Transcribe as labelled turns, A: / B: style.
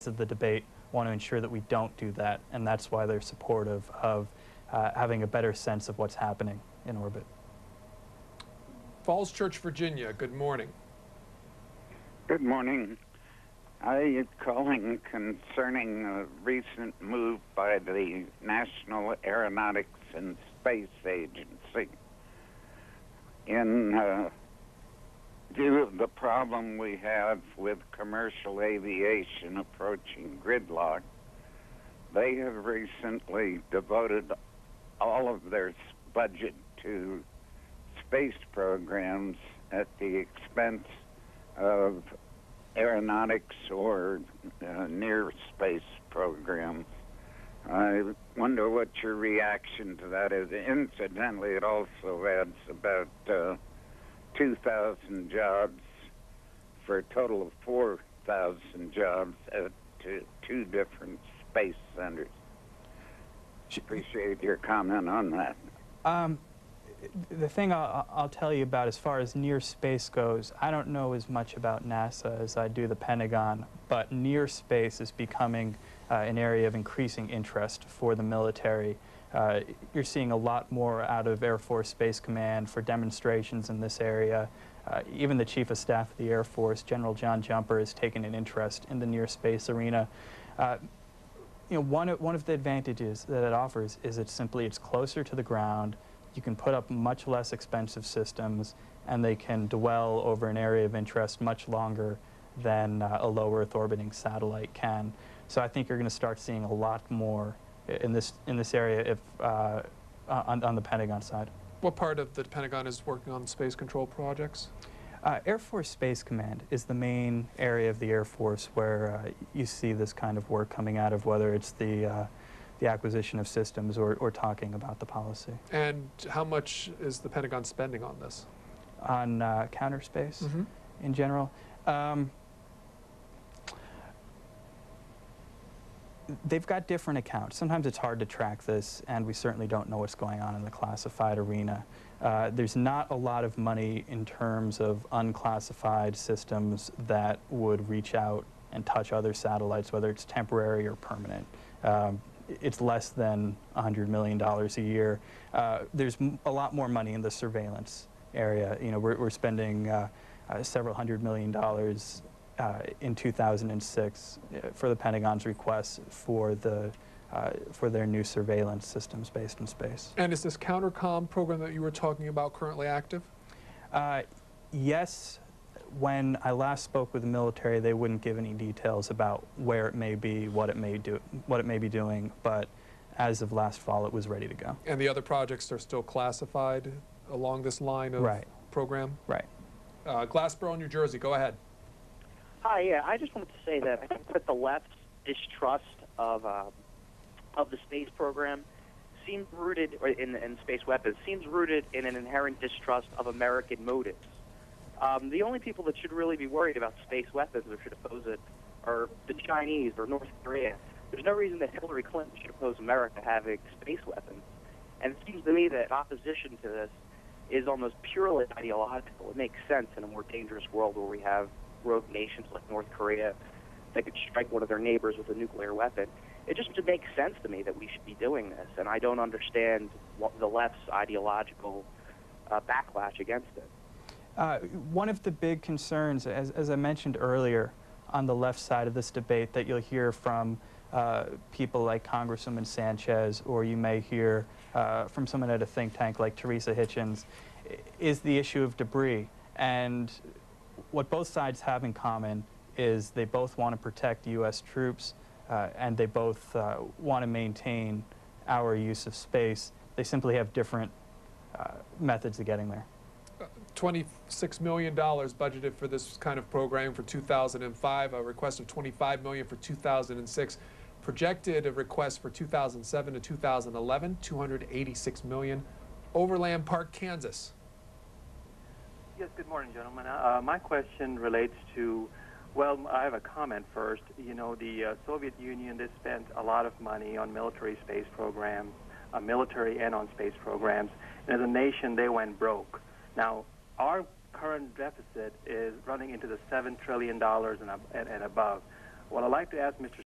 A: sides of the debate want to ensure that we don't do that, and that's why they're supportive of having a better sense of what's happening in orbit.
B: Falls Church, Virginia, good morning.
C: Good morning. I am calling concerning a recent move by the National Aeronautics and Space Agency. In view of the problem we have with commercial aviation approaching gridlock, they have recently devoted all of their budget to space programs at the expense of aeronautics or near space programs. I wonder what your reaction to that is. Incidentally, it also adds about 2,000 jobs for a total of 4,000 jobs at two different space centers. Appreciate your comment on that.
A: The thing I'll tell you about as far as near space goes, I don't know as much about NASA as I do the Pentagon, but near space is becoming an area of increasing interest for the military. You're seeing a lot more out of Air Force Space Command for demonstrations in this area. Even the Chief of Staff of the Air Force, General John Jumper, has taken an interest in the near space arena. You know, one of the advantages that it offers is it's closer to the ground. You can put up much less expensive systems, and they can dwell over an area of interest much longer than a low Earth orbiting satellite can. So I think you're going to start seeing a lot more in this area if, on the Pentagon side.
B: What part of the Pentagon is working on space control projects?
A: Air Force Space Command is the main area of the Air Force where you see this kind of work coming out of, whether it's the acquisition of systems or talking about the policy.
B: And how much is the Pentagon spending on this?
A: On counter space in general? They've got different accounts. Sometimes it's hard to track this, and we certainly don't know what's going on in the classified arena. There's not a lot of money in terms of unclassified systems that would reach out and touch other satellites, whether it's temporary or permanent. It's less than $100 million a year. There's a lot more money in the surveillance area. You know, we're spending several $100 million in 2006 for the Pentagon's requests for their new surveillance systems based in space.
B: And is this countercom program that you were talking about currently active?
A: Yes. When I last spoke with the military, they wouldn't give any details about where it may be, what it may be doing, but as of last fall, it was ready to go.
B: And the other projects are still classified along this line of program?
A: Right.
B: Glassboro, New Jersey, go ahead.
D: Hi, yeah, I just wanted to say that I think that the left's distrust of the space program seems rooted in space weapons, seems rooted in an inherent distrust of American motives. The only people that should really be worried about space weapons or should oppose it are the Chinese or North Korea. There's no reason that Hillary Clinton should oppose America having space weapons. And it seems to me that opposition to this is almost purely ideological. It makes sense in a more dangerous world where we have rogue nations like North Korea that could strike one of their neighbors with a nuclear weapon. It just makes sense to me that we should be doing this, and I don't understand the left's ideological backlash against it.
A: One of the big concerns, as I mentioned earlier, on the left side of this debate that you'll hear from people like Congresswoman Sanchez, or you may hear from someone at a think tank like Teresa Hitchens, is the issue of debris. And what both sides have in common is they both want to protect U.S. troops, and they both want to maintain our use of space. They simply have different methods of getting there.
B: $26 million budgeted for this kind of program for 2005, a request of $25 million for 2006. Projected a request for 2007 to 2011, $286 million. Overland Park, Kansas.
E: Yes, good morning, gentlemen. My question relates to, well, I have a comment first. You know, the Soviet Union, they spent a lot of money on military space programs, military and on space programs. And as a nation, they went broke. Now, our current deficit is running into the $7 trillion and above. Well, I'd like to ask Mr.